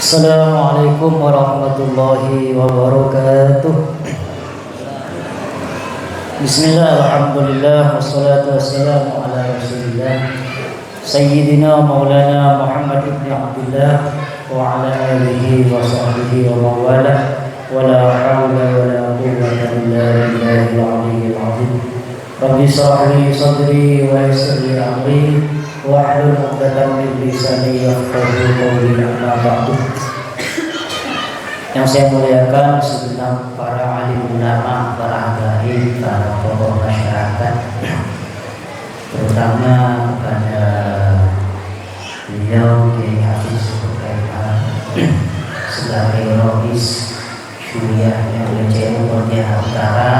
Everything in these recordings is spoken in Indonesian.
Assalamualaikum warahmatullahi wabarakatuh. Bismillah, alhamdulillah, wassalatu wassalamu ala rasulillah Sayyidina maulana Muhammad ibn Abdullah wa ala alihi wa sahbihi wa mawala wa la hawla wa la quwwata illa billahil aliyyil azim. Rabbi shrah li sadri wa yassir li amri wahlul 'uqdatam min lisani yafqahu qawli. Amma ba'du. Yang saya muliakan segenap para alim ulama, para dai, para tokoh masyarakat, terutama kepada beliau Kiai Hafiz sebagai Rois Syuriah yang Aceh Pontianak Utara,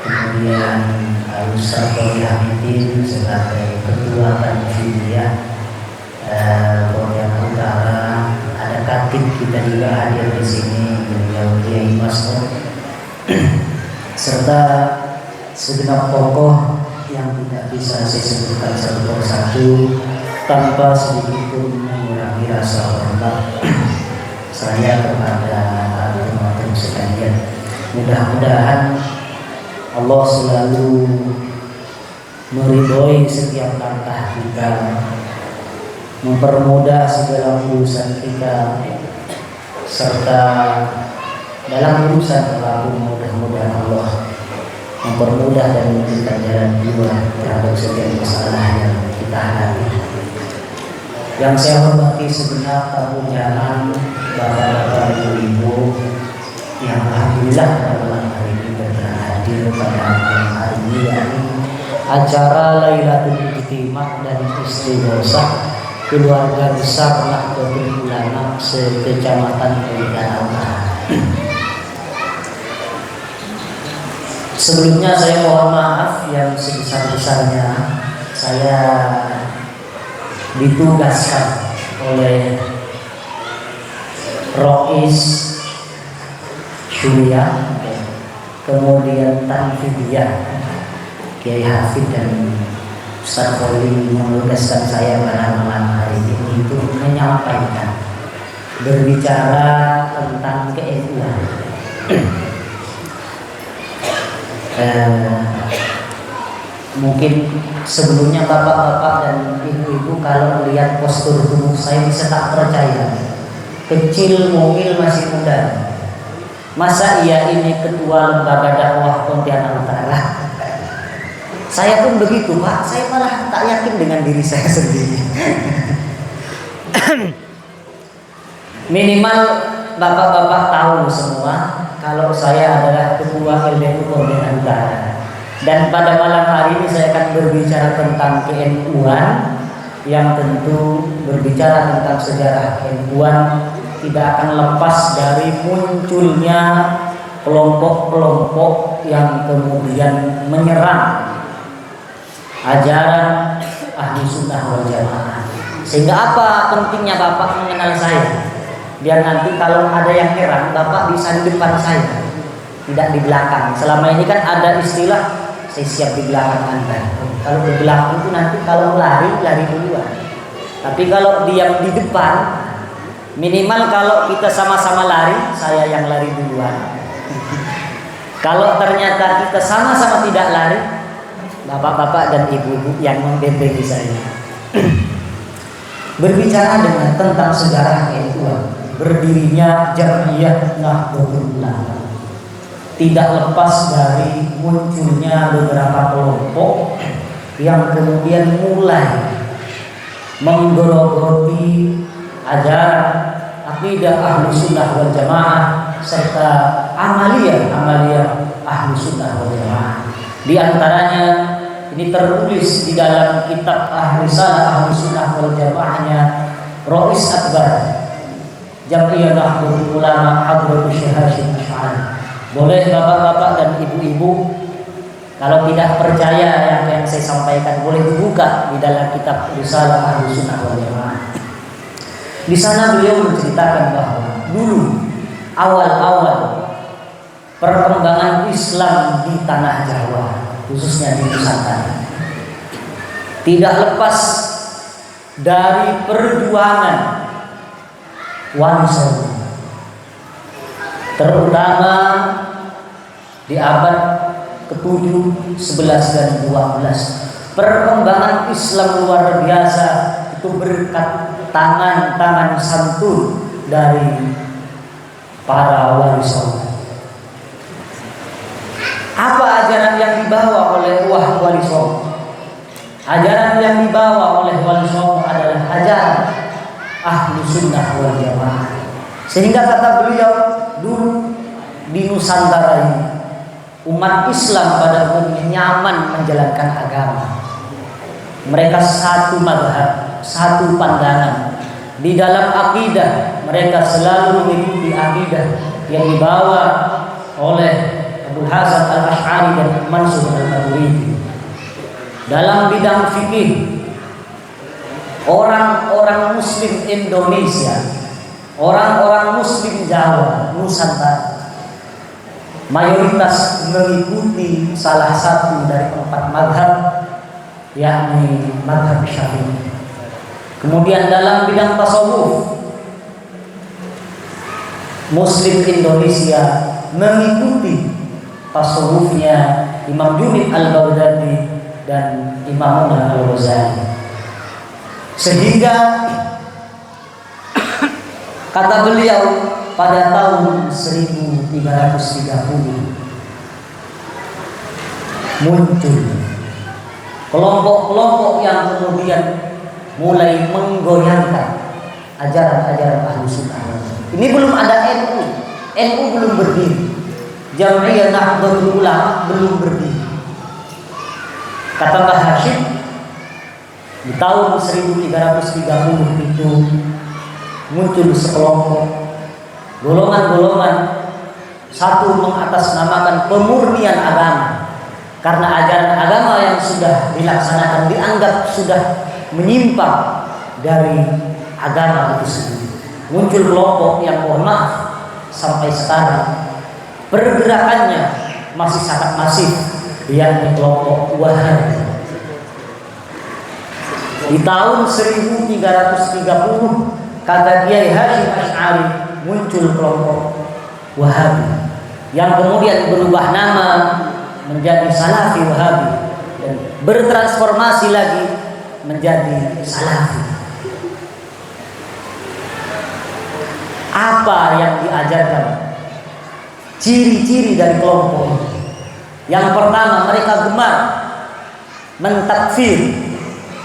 kemudian Al-Ustaz Hamidin sebagai Ketua Syuriah Pontianak Utara. Ada katib kita juga hadir di sini, beliau Kiai Mas'ud, serta segenap tokoh yang tidak bisa saya sebutkan satu persatu tanpa sedikit pun mengurangi rasa hormat saya kepada teman-teman sekalian. Mudah-mudahan Allah selalu meridhoi setiap langkah kita, mempermudah segala urusan kita, serta dalam urusan apapun mudah-mudahan Allah mempermudah dan memberikan jalan keluar terhadap setiap masalah yang kita hadapi. Yang saya hormati segenap tamu undangan, bapak-bapak, ibu-ibu yang alhamdulillah pada malam hari ini berkenan hadir pada malam hari ini, yakni acara Lailatul Ijtimah dan Istighotsah keluarga besar Nahdlatul Ulama sekecamatan Pontianak Utara. Sebelumnya saya mohon maaf yang sebesar-besarnya saya ditugaskan oleh Rois Syuriah, kemudian Tanfidiyah Kiai Hafid dan Ustaz Kholi menugaskan saya pada malam hari ini untuk menyampaikan, berbicara tentang keilmuan. Mungkin sebelumnya bapak-bapak dan ibu-ibu kalau melihat postur tubuh saya bisa tak percaya. Kecil, mungil, masih muda. Masa iya ini ketua lembaga dakwah Pontianak Utara? Saya pun begitu, Pak. Saya malah tak yakin dengan diri saya sendiri. Minimal bapak-bapak tahu semua kalau saya adalah ketua LDU Pontianak Utara. Dan pada malam hari ini saya akan berbicara tentang ke-NU-an, yang tentu berbicara tentang sejarah NU-an tidak akan lepas dari munculnya kelompok-kelompok yang kemudian menyerang ajaran Ahlu Sunnah wal Jamaah. Sehingga apa pentingnya Bapak mengenal saya? Biar nanti kalau ada yang heran, Bapak bisa di depan saya, tidak di belakang. Selama ini kan ada istilah saya siap di belakang Anda. Kalau di belakang itu nanti kalau lari duluan. Tapi kalau diam di depan, minimal kalau kita sama-sama lari, saya yang lari duluan. Kalau ternyata kita sama-sama tidak lari, bapak-bapak dan ibu-ibu yang membimbing saya. Berbicara tentang sejarah NU, berdirinya Jam'iyah Nahdlatul Ulama tidak lepas dari munculnya beberapa kelompok yang kemudian mulai menggerogoti ajaran akidah Ahlu Sunnah wal Jamaah serta amaliyah Ahlu Sunnah wal Jamaah. Di antaranya ini tertulis di dalam kitab Risalah Ahlu Sunnah wal Jamaahnya Rois Akbar Jam'iyah Nahdlatul Ulama Hadratus Syekh Hasyim Asy'ari. Boleh bapak-bapak dan ibu-ibu kalau tidak percaya yang saya sampaikan, boleh dibuka di dalam kitab Risalah Ahlu Sunnah wal Jamaah. Di sana beliau menceritakan bahwa dulu awal-awal perkembangan Islam di tanah Jawa, khususnya di Nusantara, tidak lepas dari perjuangan Wali Songo, terutama di abad ke-7, 11 dan 12. Perkembangan Islam luar biasa itu berkat tangan-tangan santun dari para wali songo. Apa ajaran yang dibawa oleh wali songo? Ajaran yang dibawa oleh wali songo adalah ajaran ahlu sunnah wal jamaah. Sehingga kata beliau, dulu di Nusantara ini umat Islam pada umumnya nyaman menjalankan agama. Mereka satu mazhab, satu pandangan. Di dalam akidah mereka selalu mengikuti akidah yang dibawa oleh Abu Hasan Al-Asy'ari dan Mansur Al-Maturidi. Dalam bidang fikih, orang-orang Muslim Indonesia, orang-orang Muslim Jawa, Nusantara, mayoritas mengikuti salah satu dari 4 mazhab, yakni mazhab Syafi'i. Kemudian dalam bidang tasawuf, Muslim Indonesia mengikuti tasawufnya Imam Junaid Al-Baghdadi dan Imam Al-Ghazali. Sehingga kata beliau, pada tahun 1330 muncul kelompok-kelompok yang kemudian mulai menggoyangkan ajaran-ajaran ahlu sunnah. Ini belum ada NU. NU belum berdiri. Jam'iyah Nahdlatul Ulama belum berdiri. Kata Mbah Hashim, di tahun 1330 itu muncul sekelompok golongan-golongan, satu mengatasnamakan pemurnian agama, karena ajaran agama yang sudah dilaksanakan dianggap sudah menyimpang dari agama itu sendiri. Muncul kelompok yang mohon maaf sampai sekarang pergerakannya masih sangat masif, yakni kelompok Wahabi. Di tahun 1330 kata Kiai Hasyim Asy'ari muncul kelompok Wahabi yang kemudian berubah nama menjadi Salafi Wahabi dan bertransformasi lagi menjadi Salafi. Apa yang diajarkan? Ciri-ciri dari kelompok ini. Yang pertama, mereka gemar mentakfir,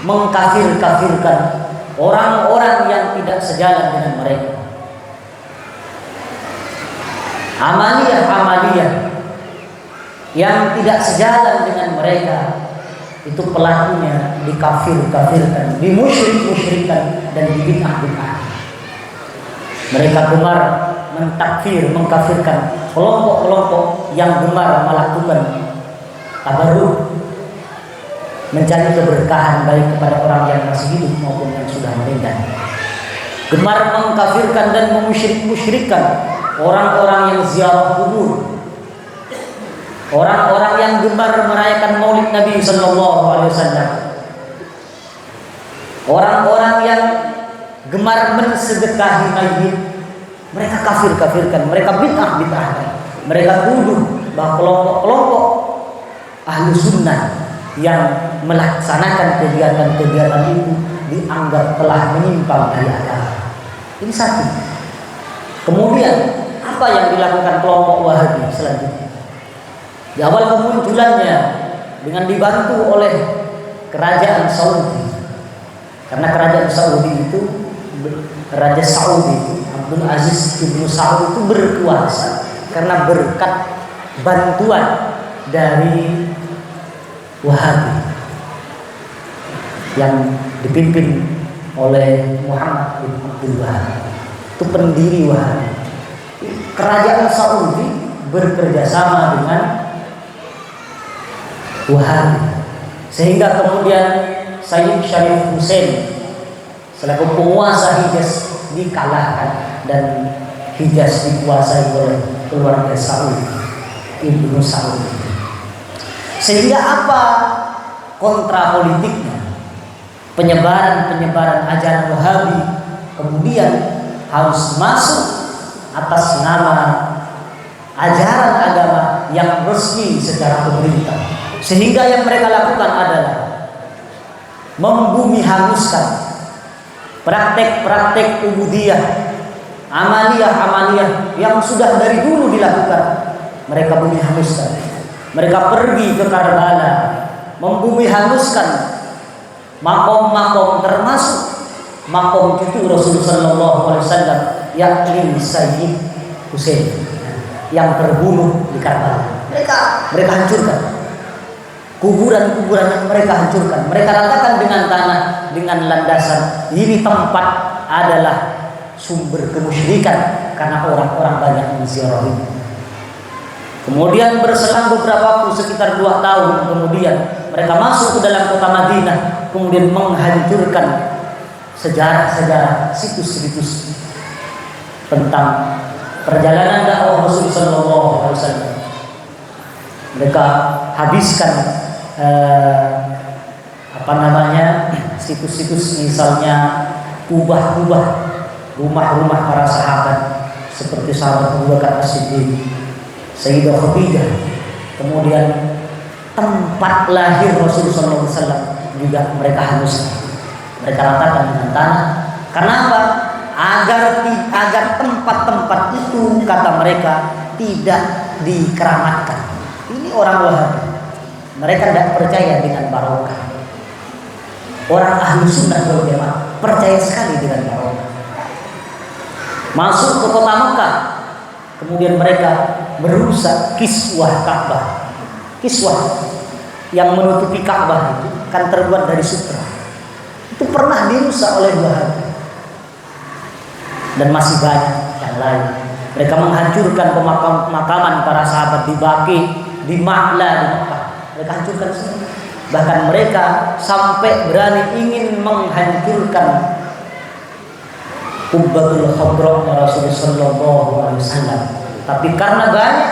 mengkafir-kafirkan orang-orang yang tidak sejalan dengan mereka. Amaliyah-amaliyah yang tidak sejalan dengan mereka, itu pelakunya dikafir-kafirkan, dimusyrik-musyrikkan dan dibid'ah-bid'ah. Mereka gemar mentakfir, mengkafirkan kelompok-kelompok yang gemar melakukan tabarruk, mencari keberkahan baik kepada orang yang masih hidup maupun yang sudah meninggal. Gemar mengkafirkan dan memusyrik-musyrikkan orang-orang yang ziarah kubur, orang-orang yang gemar merayakan Maulid Nabi sallallahu alaihi wasallam, orang-orang yang gemar mensedekahi mayit, mereka kafir-kafirkan, mereka bid'ah-bid'ahkan. Mereka tuduh bahwa kelompok-kelompok ahlu sunnah yang melaksanakan kegiatan-kegiatan itu dianggap telah menyimpang dari agama. Ini satu. Kemudian apa yang dilakukan kelompok Wahabi selanjutnya? Di awal kemunculannya dengan dibantu oleh kerajaan Saudi, karena kerajaan Saudi itu, Raja Saudi Abdul Aziz Ibnu Saud itu berkuasa karena berkat bantuan dari Wahabi yang dipimpin oleh Muhammad bin Abdul Wahab. Itu pendiri Wahabi. Kerajaan Saudi bekerja sama dengan Wahabi, sehingga kemudian Sayyid Syarif Hussein selaku penguasa Hijaz dikalahkan dan Hijaz dikuasai oleh keluarga Saud, Ibnu Saud. Sehingga apa kontra politiknya? Penyebaran ajaran Wahabi kemudian harus masuk atas nama ajaran agama yang resmi secara pemerintah. Sehingga yang mereka lakukan adalah membumi hanguskan praktek-praktek ubudiyah, amaliyah-amaliyah yang sudah dari dulu dilakukan. Mereka bumi hanguskan. Mereka pergi ke Karbala, membumi hanguskan makom-makom, termasuk makom cucu Rasulullah SAW, yakni Sayyid Husain yang terbunuh di Karbala. Mereka hancurkan kuburan-kuburan yang mereka hancurkan. Mereka ratakan dengan tanah, dengan landasan. Ini tempat adalah sumber kemusyrikan karena orang-orang banyak menziarahi. Kemudian berselang beberapa waktu, sekitar 2 tahun kemudian, mereka masuk ke dalam kota Madinah, kemudian menghancurkan sejarah-sejarah, situs-situs tentang perjalanan dakwah Rasulullah SAW. Mereka habiskan situs-situs, misalnya kubah-kubah, rumah-rumah para sahabat seperti sahabat Abu Bakar As-Siddiq, Sayyidah Khadijah, kemudian tempat lahir Rasulullah SAW juga mereka hanguskan. Mereka ratakan dengan tanah. Kenapa? Agar tempat-tempat itu, kata mereka, tidak dikeramatkan. Ini orang Wahabi. Mereka tidak percaya dengan barokah. Orang ahli sunnah wal jamaah percaya sekali dengan barokah. Masuk ke kota Mekah, kemudian mereka merusak kiswah Ka'bah. Kiswah yang menutupi Ka'bah itu kan terbuat dari sutra. Itu pernah dirusak oleh Wahabi. Dan masih banyak yang lain. Mereka menghancurkan pemakaman para sahabat di Baqi, di Ma'la, di Mekah. Mereka hancurkan semua. Bahkan mereka sampai berani ingin menghancurkan Qubbatul Khadra Rasulullah sallallahu alaihi wasallam. Tapi karena banyak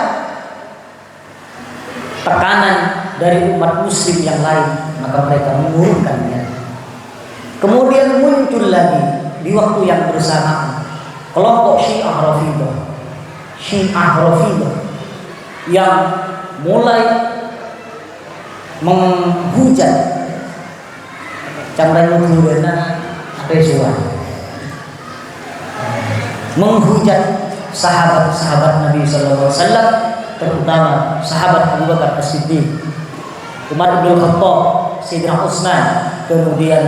tekanan dari umat muslim yang lain, maka mereka mengurungkannya. Kemudian muncul lagi di waktu yang bersamaan kelompok Syiah Rafidhah yang mulai menghujat menghujat sahabat-sahabat Nabi sallallahu alaihi wasallam, terutama sahabat Abu Bakar As-Siddiq, Umar bin Khattab, Sayyidina Utsman, kemudian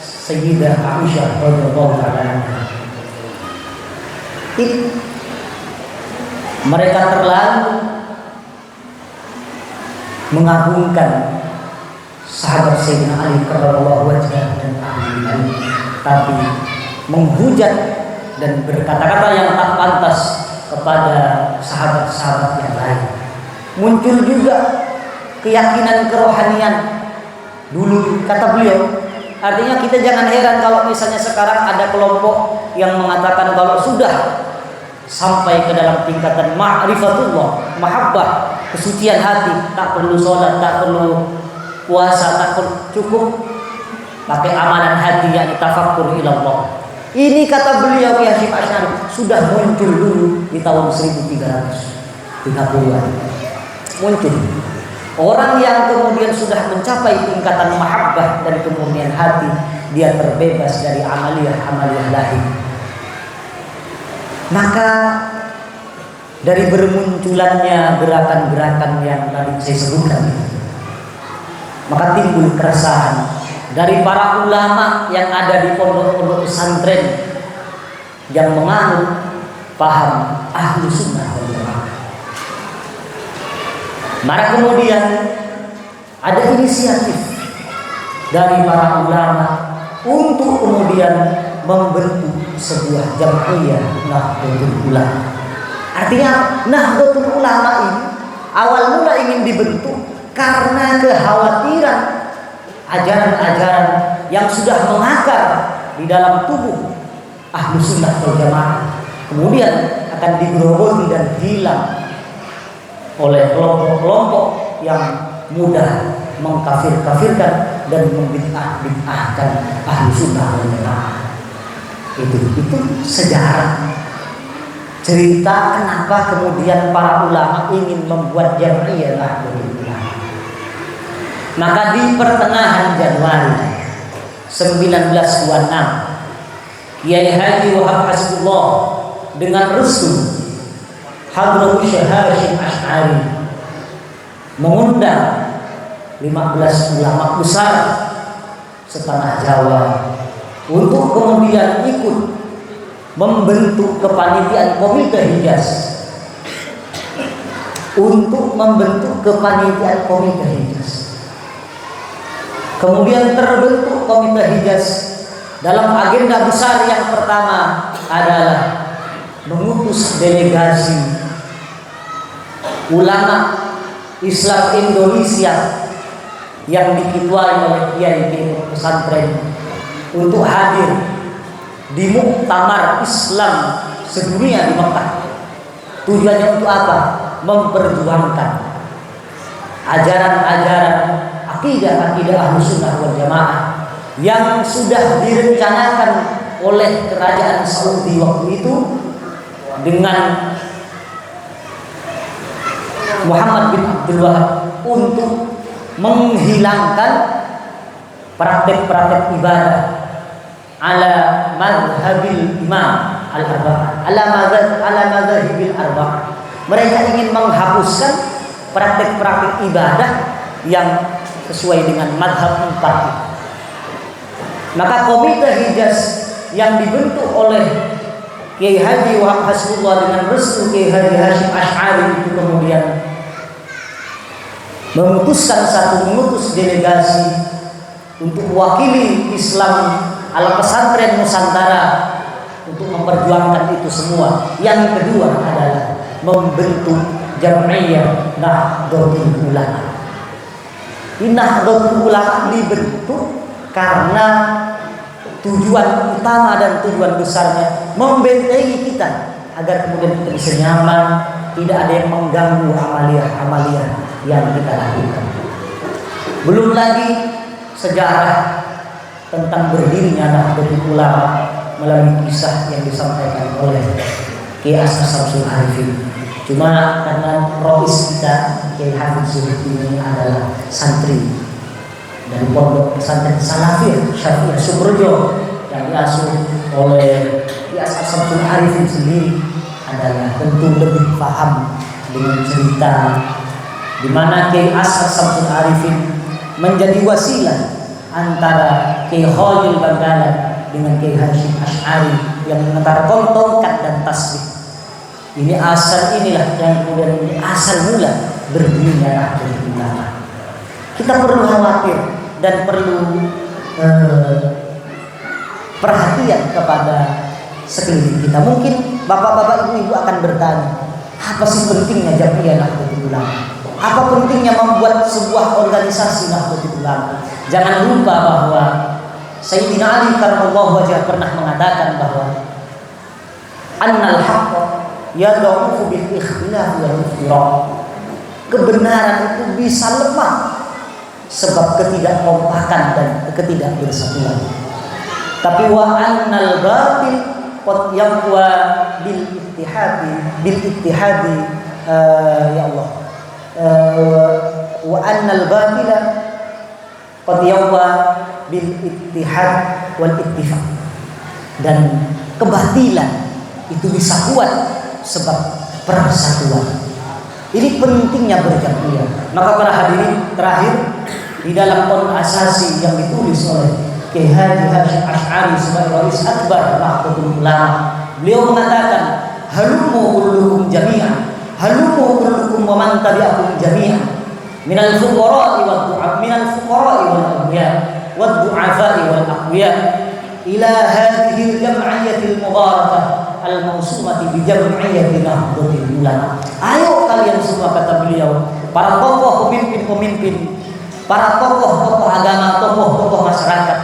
Sayyidah Aisyah radhiyallahu taala. Mereka terlalu mengagungkan sahabat Sayyidina Ali karramallahu wajhah dan ahli bait, tapi menghujat dan berkata-kata yang tak pantas kepada sahabat-sahabat yang lain. Muncul juga keyakinan kerohanian. Dulu kata beliau, artinya kita jangan heran kalau misalnya sekarang ada kelompok yang mengatakan kalau sudah sampai ke dalam tingkatan ma'rifatullah, mahabbah, kesucian hati, tak perlu sholat, tak perlu puasa, tak perlu, cukup pakai amalan hati, yakni tafakkur ilallah. Ini kata beliau Kiai Hasyim Asy'ari sudah muncul dulu di tahun 1330-an. Muncul orang yang kemudian sudah mencapai tingkatan mahabbah dan kemurnian hati, dia terbebas dari amaliyah lahir. Maka dari bermunculannya gerakan-gerakan yang tadi saya sebutkan, maka timbul keresahan dari para ulama yang ada di pondok-pondok pesantren yang menganut paham ahlu sunnah wal jamaah. Maka kemudian ada inisiatif dari para ulama untuk kemudian membentuk sebuah jam'iyah Nahdlatul Ulama. Artinya Nahdlatul Ulama ini awal mula ingin dibentuk karena kekhawatiran ajaran-ajaran yang sudah mengakar di dalam tubuh ahlu sunnah wal jamaah kemudian akan digerogoti dan hilang oleh kelompok-kelompok yang mudah mengkafir-kafirkan dan membid'ah-bid'ahkan ahlu sunnah wal jamaah. Itu sejarah. Cerita kenapa kemudian para ulama ingin membuat Jam'iyah Nahdlatul Ulama. Maka di pertengahan Januari 1926, Kiai Haji Wahab Hasbullah dengan restu Hadratus Syekh Hasyim Asy'ari mengundang 15 ulama besar setanah Jawa untuk kemudian ikut membentuk kepanitiaan Komite Hijaz. Untuk membentuk kepanitiaan Komite Hijaz. Kemudian terbentuk Komite Hijaz. Dalam agenda besar yang pertama adalah mengutus delegasi ulama Islam Indonesia yang diketuai oleh Kiai pesantren untuk hadir di muktamar Islam sedunia di Mekah. Tujuannya untuk apa? Memperjuangkan ajaran-ajaran akidah Ahlussunnah wal Jamaah yang sudah direncanakan oleh kerajaan Saudi waktu itu dengan Muhammad bin Abdul Wahab untuk menghilangkan praktek-praktek ibadah ala madhabil imam al-arba'ah, ala madhabil arba'ah. Mereka ingin menghapuskan praktek-praktek ibadah yang sesuai dengan madhab 4. Maka Komite Hijaz yang dibentuk oleh Kiai Haji Wahab Hasbullah dengan restu Kiai Haji Hasyim Asy'ari itu kemudian mengutus delegasi untuk mewakili Islam ala pesantren Nusantara untuk memperjuangkan itu semua. Yang kedua adalah membentuk Jam'iyah Nahdlatul Ulama. Nahdlatul Ulama dibentuk karena tujuan utama dan tujuan besarnya membentengi kita agar kemudian kita bisa nyaman, tidak ada yang mengganggu amaliyah yang kita lakukan. Belum lagi sejarah tentang berdirinya Nahdlatul Ulama melalui kisah yang disampaikan oleh Kiai As'ad Syamsul Arifin. Cuma karena rois kita Kiai Hafiz Zuhdi ini adalah santri dari pondok pesantren Salafiyah Syafi'iyah Sukoharjo yang diasuh oleh Kiai As'ad Syamsul Arifin sendiri, adalah tentu lebih paham dengan cerita di mana Kiai As'ad Syamsul Arifin menjadi wasilah antara Kiai Khalil Bangkalan dengan Kiai Hasyim Asy'ari yang mengantarkan tongkat dan tasbih. Ini asal inilah yang kemudian ini asal mula berdirinya Nahdlatul Ulama. Kita perlu khawatir dan perlu perhatian kepada sekeliling kita. Mungkin bapak-bapak, ibu-ibu akan bertanya, apa sih pentingnya Jam'iyah Nahdlatul Ulama? Apa pentingnya membuat sebuah organisasi Nahdlatul Ulama? Jangan lupa bahwa Sayyidina Ali karramallahu wajhah pernah mengatakan bahwa annal haqqa yad'ufu bil ikhtilaf wal iftiraq. Kebenaran itu bisa lemah sebab ketidakkompakan dan ketidakbersatuan. Tapi wa annal batil qad yaqwa bil ittihadi ya Allah. Wa annal batila qad yaqwa bil ittihad wal ittifaq. Dan kebatilan itu bisa kuat sebab persatuan. Ini pentingnya berjamaah. Maka para hadirin, terakhir di dalam qol asasi yang ditulis oleh Kiai Haji Hasyim Asy'ari sebagai rais akbar Nahdlatul Ulama, beliau mengatakan halumu kullukum jami'an, halumu kullukum wa man tabi'akum jami'an minal fuqara'i wad du'a, minal fuqara'i wal aghniya wad du'afa'i wal aqwiya ila hadhihi al-jam'iyyati al-mubarakah al-mausumati bi jam'iyyati Nahdlatul Ulama. Ayo kalian semua, kata beliau, para tokoh pemimpin-pemimpin, para tokoh-tokoh agama, tokoh-tokoh masyarakat,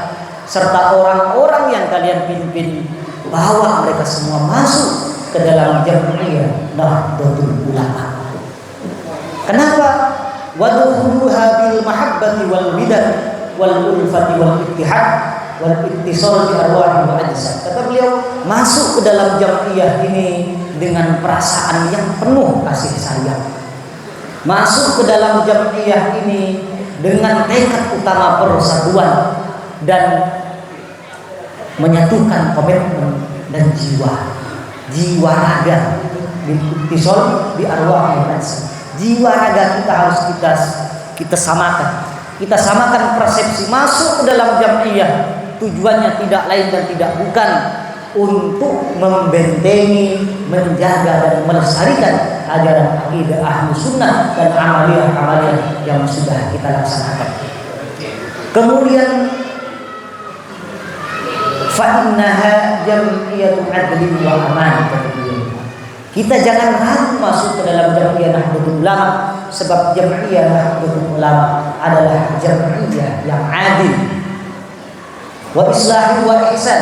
serta orang-orang yang kalian pimpin, bawa mereka semua masuk ke dalam Jam'iyah Nahdlatul Ulama. Kenapa? Wadkhuluha bil mahabbati wal bidah wal ulfati wal ittihad wal ittisal bi arwah wa ajsad. Kata beliau, masuk ke dalam jam'iyah ini dengan perasaan yang penuh kasih sayang. Masuk ke dalam jam'iyah ini dengan tekad utama persatuan dan menyatukan komitmen dan jiwa raga di ittisal bi arwah wa ajsad. Jiwa raga kita harus kita samakan. Kita samakan persepsi. Masuk ke dalam jam'iyah tujuannya tidak lain dan tidak bukan untuk membentengi, menjaga dan melestarikan ajaran akidah ahlu sunnah dan amaliyah-amaliyah yang sudah kita laksanakan. Kemudian fa'innaha jam'iyatu adlin wa aman. Kita jangan ragu masuk ke dalam jam'iyah Nahdlatul Ulama, sebab jam'iyah Nahdlatul Ulama adalah jam'iyah yang adil. Wa islahi wa ihsan,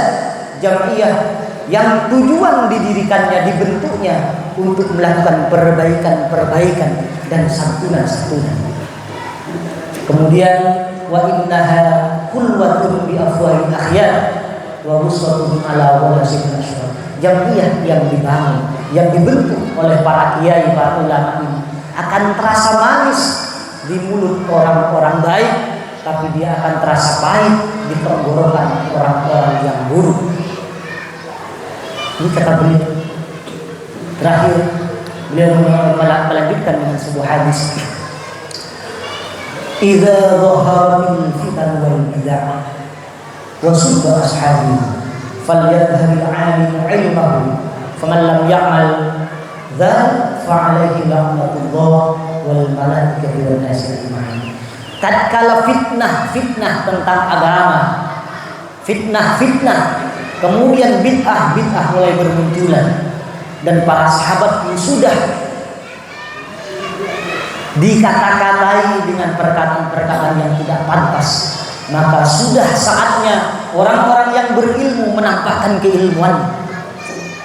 jam'iyah yang tujuan didirikannya, dibentuknya untuk melakukan perbaikan-perbaikan dan santunan-santunan. Kemudian wa innaha qulwatun bi afwahil akhyar wa uswatun ala walasin asyrar. Jam'iyah yang dibangun, yang dibentuk oleh para kiai, para ulama ini akan terasa manis di mulut orang-orang baik, tapi dia akan terasa pahit di tenggorokan orang-orang yang buruk. Ini kata beliau. Terakhir beliau melanjutkan dengan sebuah hadis. Idza dhaharatil fitan wal bid'ah wa subba ashabi falyadhhab al-'alim 'ilmahu faman lam ya'mal dzal fa'alaihi la'natullah wal malaikati wan nasi ajma'in. Tatkala fitnah tentang agama, fitnah kemudian bid'ah mulai bermunculan dan para sahabat yang sudah dikata-katai dengan perkataan-perkataan yang tidak pantas, maka sudah saatnya orang-orang yang berilmu menampakkan keilmuan.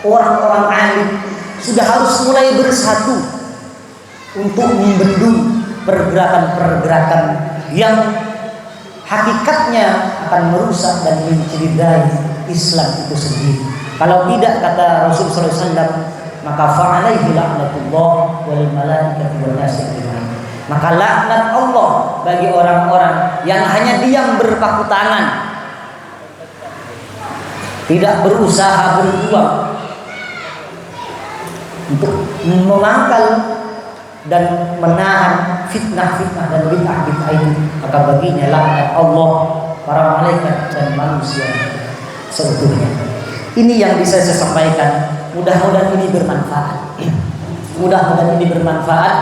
Orang-orang alim sudah harus mulai bersatu untuk membendung pergerakan-pergerakan yang hakikatnya akan merusak dan mencederai Islam itu sendiri. Kalau tidak, kata Rasulullah SAW, maka fa'alaihi la'natullah wal malaikati wan nasi ajma'in. Maka laknat Allah bagi orang-orang yang hanya diam berpakku tangan, tidak berusaha berjuang untuk memangkal dan menahan fitnah-fitnah dan bid'ah-bid'ah ini, maka baginya laknat Allah, para malaikat dan manusia seutuhnya. Ini yang bisa saya sampaikan. Mudah-mudahan ini bermanfaat. Mudah-mudahan ini bermanfaat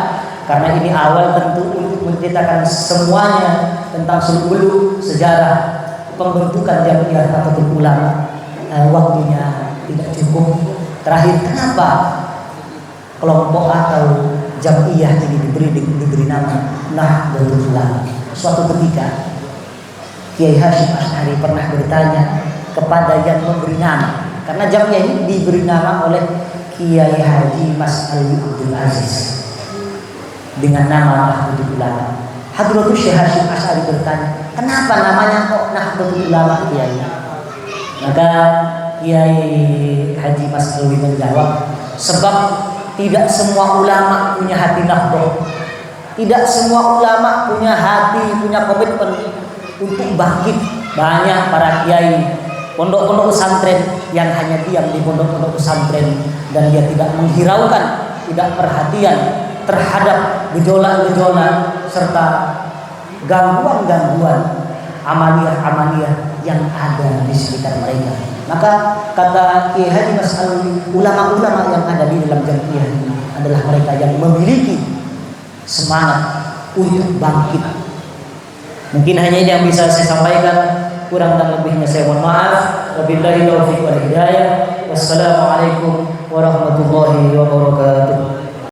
karena ini awal tentu untuk menceritakan semuanya tentang suluk sejarah pembentukan Jam'iyah Nahdlatul Ulama. Waktunya tidak cukup. Terakhir, kenapa kelompok atau Jam'iyah ini diberi nama Nahdlatul Ulama? Suatu ketika Kiai Hasyim Asy'ari pernah bertanya kepada yang memberi nama, karena Jam'iyah ini diberi nama oleh Kiai Haji Mas Ali Abdul Aziz dengan nama Nahdlatul Ulama. Hadratus Syekh Hasyim Asy'ari bertanya, kenapa namanya kok Nahdlatul Ulama, Kiai? Maka Kiai Haji Mas Ali menjawab, sebab tidak semua ulama punya hati Nahdlatul. Tidak semua ulama punya hati, punya komitmen untuk bangkit. Banyak para kiai pondok-pondok pesantren yang hanya diam di pondok-pondok pesantren dan dia tidak menghiraukan, tidak perhatian terhadap gejolak-gejolak serta gangguan-gangguan amaliyah-amaliyah yang ada di sekitar mereka. Maka kata Kiai Haji Mas Ali, ulama-ulama yang ada di dalam Jam'iyah ini adalah mereka yang memiliki semangat untuk bangkit. Mungkin hanya ini yang bisa saya sampaikan, kurang dan lebihnya saya mohon maaf. Wabillahi taufiq wal hidayah. Wassalamualaikum warahmatullahi wabarakatuh.